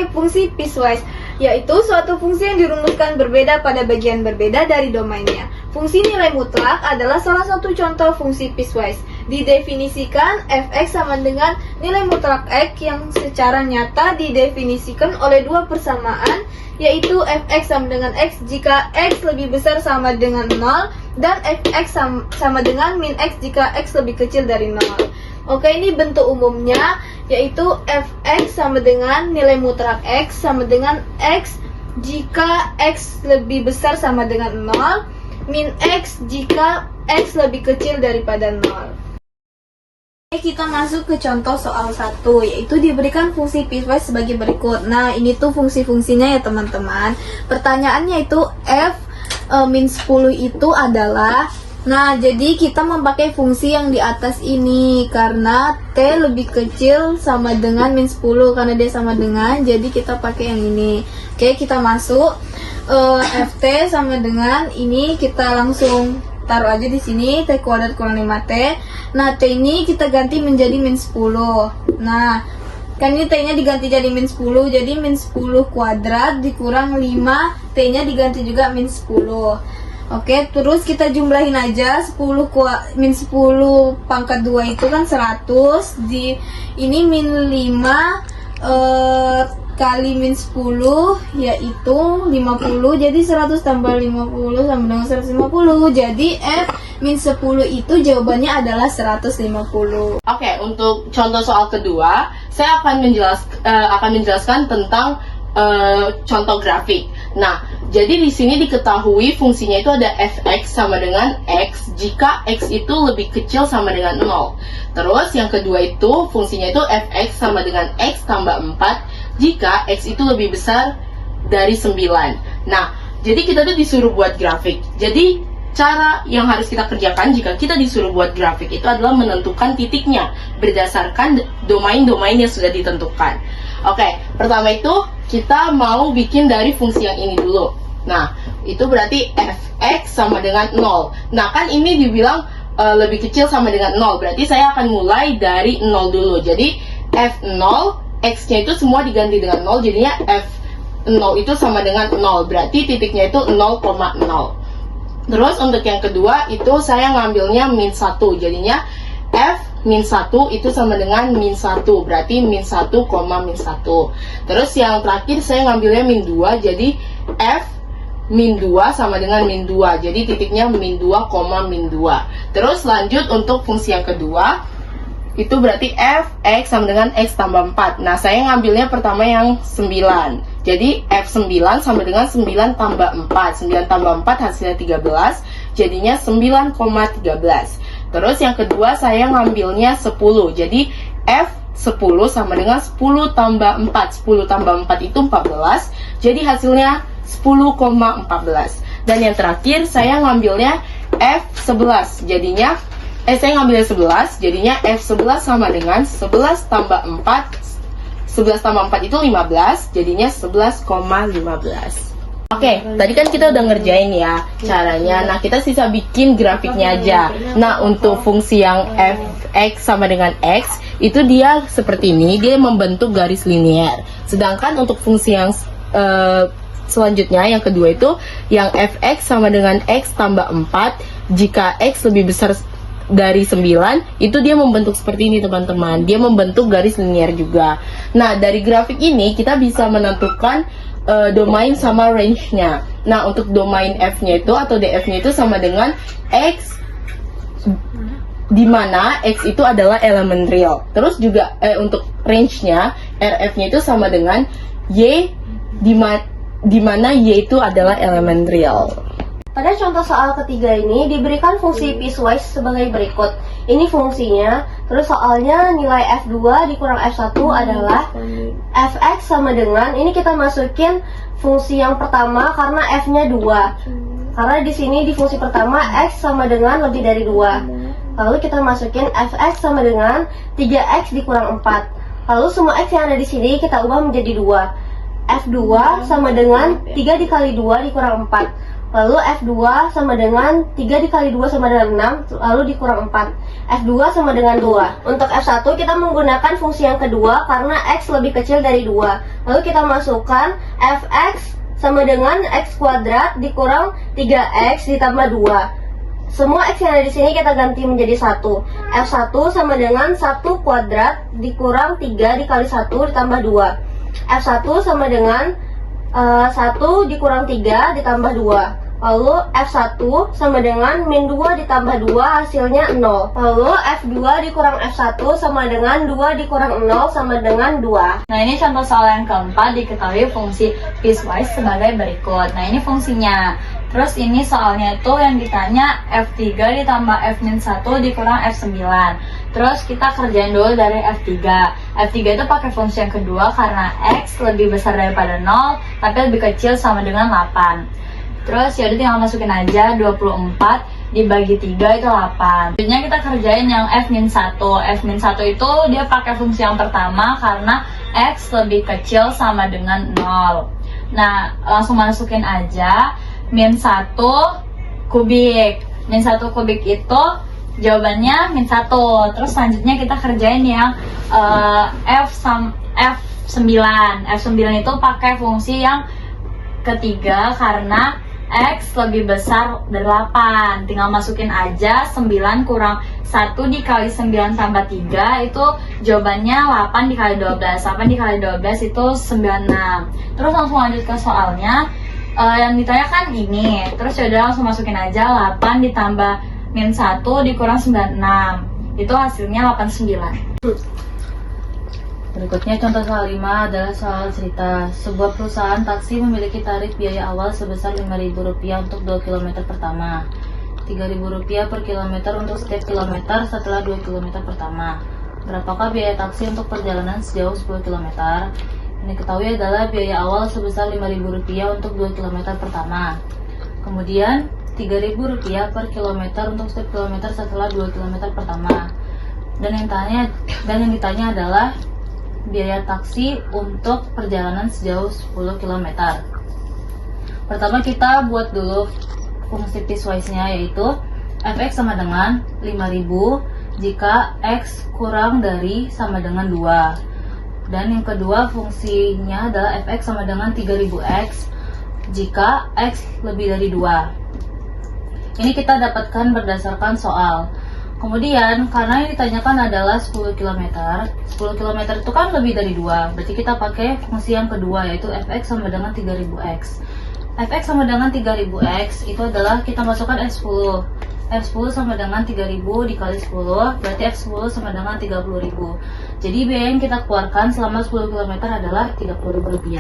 memakai fungsi piecewise, yaitu suatu fungsi yang dirumuskan berbeda pada bagian berbeda dari domainnya. Fungsi nilai mutlak adalah salah satu contoh fungsi piecewise. Didefinisikan f(x) sama dengan nilai mutlak x yang secara nyata didefinisikan oleh dua persamaan, yaitu f(x) sama dengan x jika x lebih besar sama dengan 0 dan f(x) sama dengan min x jika x lebih kecil dari 0. Oke, ini bentuk umumnya, yaitu f(x) sama dengan nilai mutlak x sama dengan x jika x lebih besar sama dengan 0, min x jika x lebih kecil daripada 0. Kita masuk ke contoh soal 1, yaitu diberikan fungsi piecewise sebagai berikut. Nah, ini tuh fungsi-fungsinya ya teman-teman. Pertanyaannya itu f min 10 itu adalah, nah jadi kita memakai fungsi yang di atas ini karena t lebih kecil sama dengan min 10, karena dia sama dengan, jadi kita pakai yang ini. Oke, kita masuk ft sama dengan ini, kita langsung taruh aja di sini t kuadrat kurang 5t. Nah, t ini kita ganti menjadi min 10. Nah, kan ini t-nya diganti jadi min 10, jadi min 10 kuadrat dikurang 5, t-nya diganti juga min 10. Oke, terus kita jumlahin aja, min 10 pangkat 2 itu kan 100, ini min 5 kali min 10 yaitu 50, jadi 100 tambah 50 sama dengan 150, jadi f min 10 itu jawabannya adalah 150. Oke, untuk contoh soal kedua, saya akan menjelaskan tentang contoh grafik. Nah, jadi di sini diketahui fungsinya itu ada f(x) sama dengan x jika x itu lebih kecil sama dengan 0. Terus yang kedua itu fungsinya itu f(x) sama dengan x tambah 4 jika x itu lebih besar dari 9. Nah, jadi kita tuh disuruh buat grafik. Jadi cara yang harus kita kerjakan jika kita disuruh buat grafik itu adalah menentukan titiknya berdasarkan domain-domain yang sudah ditentukan. Oke, pertama itu kita mau bikin dari fungsi yang ini dulu. Nah, itu berarti f(x) sama dengan 0. Nah, kan ini dibilang lebih kecil sama dengan 0. Berarti saya akan mulai dari 0 dulu. Jadi f0, x-nya itu semua diganti dengan 0. Jadinya f0 itu sama dengan 0. Berarti titiknya itu 0,0. Terus untuk yang kedua itu saya ngambilnya min 1. Jadinya f min 1 itu sama dengan min 1. Berarti min 1, min 1. Terus yang terakhir saya ngambilnya min 2. Jadi f min 2 sama dengan min 2. Jadi titiknya min 2, min 2. Terus lanjut untuk fungsi yang kedua. Itu berarti f(x) sama dengan x tambah 4. Nah, saya ngambilnya pertama yang 9. Jadi f9 sama dengan 9 tambah 4. 9 tambah 4 hasilnya 13. Jadinya 9,13. Terus yang kedua saya ngambilnya 10. Jadi f10 sama dengan 10 tambah 4. 10 tambah 4 itu 14. Jadi hasilnya 10,14. Dan yang terakhir saya ngambilnya f11. Jadinya saya ngambilnya 11. Jadinya f11 sama dengan 11 tambah 4. 11 tambah 4 itu 15. Jadinya 11,15. Oke, tadi kan kita udah ngerjain ya caranya. Nah, kita sisa bikin grafiknya aja. Nah, untuk fungsi yang f(x) sama dengan x, itu dia seperti ini, dia membentuk garis linear. Sedangkan untuk fungsi yang selanjutnya, yang kedua itu, yang f(x) sama dengan x tambah 4, jika x lebih besar dari 9, itu dia membentuk seperti ini teman-teman. Dia membentuk garis linear juga. Nah, dari grafik ini kita bisa menentukan domain sama range-nya. Nah, untuk domain f-nya itu atau df-nya itu sama dengan x, di mana x itu adalah elemen real. Terus juga untuk range-nya, rf-nya itu sama dengan y, di mana y itu adalah elemen real. Pada contoh soal ketiga ini diberikan fungsi piecewise sebagai berikut. Ini fungsinya, terus soalnya nilai f2 dikurang f1 adalah f(x) sama dengan, ini kita masukin fungsi yang pertama karena f-nya 2. Karena di sini di fungsi pertama x sama dengan lebih dari 2. Lalu kita masukin f(x) sama dengan 3x dikurang 4. Lalu semua x yang ada di sini kita ubah menjadi 2. f2 sama dengan 3 dikali 2 dikurang 4. Lalu F2 sama dengan 3 dikali 2 sama dengan 6, lalu dikurang 4. F2 sama dengan 2. Untuk F1 kita menggunakan fungsi yang kedua karena X lebih kecil dari 2. Lalu kita masukkan Fx sama dengan X kuadrat dikurang 3X ditambah 2. Semua X yang ada di sini kita ganti menjadi 1. F1 sama dengan 1 kuadrat dikurang 3 dikali 1 ditambah 2. F1 sama dengan 1 dikurang 3 ditambah 2. Lalu F1 sama dengan min 2 ditambah 2 hasilnya 0. Lalu F2 dikurang F1 sama dengan 2 dikurang 0 sama dengan 2. Nah, ini contoh soal yang keempat, diketahui fungsi piecewise sebagai berikut. Nah, ini fungsinya. Terus ini soalnya itu yang ditanya F3 ditambah F-1 dikurang F9. Terus kita kerjain dulu dari F3. F3 itu pakai fungsi yang kedua karena X lebih besar daripada 0 tapi lebih kecil sama dengan 8. Terus ya udah tinggal masukin aja 24 dibagi 3 itu 8. Selanjutnya kita kerjain yang F-1. F-1 itu dia pakai fungsi yang pertama karena X lebih kecil sama dengan 0. Nah, langsung masukin aja min 1 kubik. Min 1 kubik itu jawabannya min 1. Terus selanjutnya kita kerjain yang F9. F9 itu pakai fungsi yang ketiga karena X lebih besar dari 8. Tinggal masukin aja 9 kurang 1 dikali 9 tambah 3 itu jawabannya 8 dikali 12. 8 dikali 12 itu 96. Terus langsung lanjut ke soalnya. Yang ditanya kan ini. Terus yaudah langsung masukin aja 8 ditambah min 1 dikurang 96. Itu hasilnya 89. Berikutnya contoh soal 5 adalah soal cerita. Sebuah perusahaan taksi memiliki tarif biaya awal sebesar Rp5.000 untuk 2 km pertama, Rp3.000 per kilometer untuk setiap kilometer setelah 2 km pertama. Berapakah biaya taksi untuk perjalanan sejauh 10 km? Ini diketahui adalah biaya awal sebesar Rp5.000 untuk 2 km pertama. Kemudian Rp3.000 per kilometer untuk setiap kilometer setelah 2 km pertama. Dan yang ditanya adalah biaya taksi untuk perjalanan sejauh 10 km. Pertama kita buat dulu fungsi piecewise-nya, yaitu fx sama dengan 5.000 jika x kurang dari sama dengan 2. Dan yang kedua fungsinya adalah fx sama dengan 3.000x jika x lebih dari 2. Ini kita dapatkan berdasarkan soal. Kemudian, karena yang ditanyakan adalah 10 km, 10 km itu kan lebih dari 2, berarti kita pakai fungsi yang kedua, yaitu fx sama dengan 3000x. Fx sama dengan 3000x itu adalah kita masukkan F10. F10 sama dengan 3000 dikali 10, berarti F10 sama dengan 30.000. Jadi biaya yang kita keluarkan selama 10 km adalah Rp30.000.